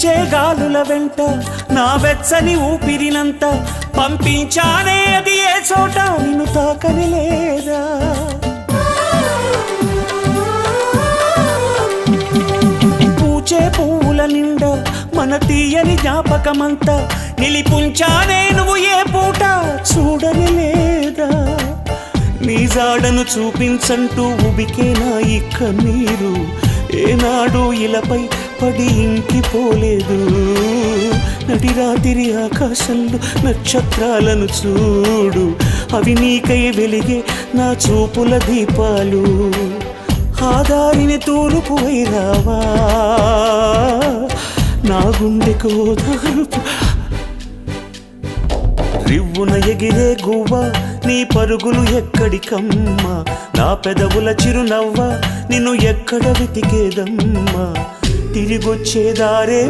వీచే గాలుల వెంట నా వెచ్చని ఊపిరినంత పంపించానే అది ఏ చోట నిన్ను తాకని లేదా పూచే పువ్వుల నిండా మన తీయని జ్ఞాపకమంతా నిలిపుంచానే నువ్వు ఏ పూట చూడని లేదా నీ జాడను చూపించంటూ ఉబికేనా ఈ కన్నీరు ఏనాడు ఇలపై పడి ఇంకిపోలేదు నడి రాత్రి ఆకాశంలో నక్షత్రాలను చూడు అవి నీకై వెలిగే నా చూపుల దీపాలు ఆ దారిని తూర్పు వైరావా నా గుండెకు ఓదార్పు రివ్వున ఎగిరే గువ్వ నీ పరుగులు ఎక్కడికమ్మా నా పెదవుల చిరునవ్వ నిన్ను ఎక్కడ వెతికేదమ్మా తిరిగొచ్చేదారే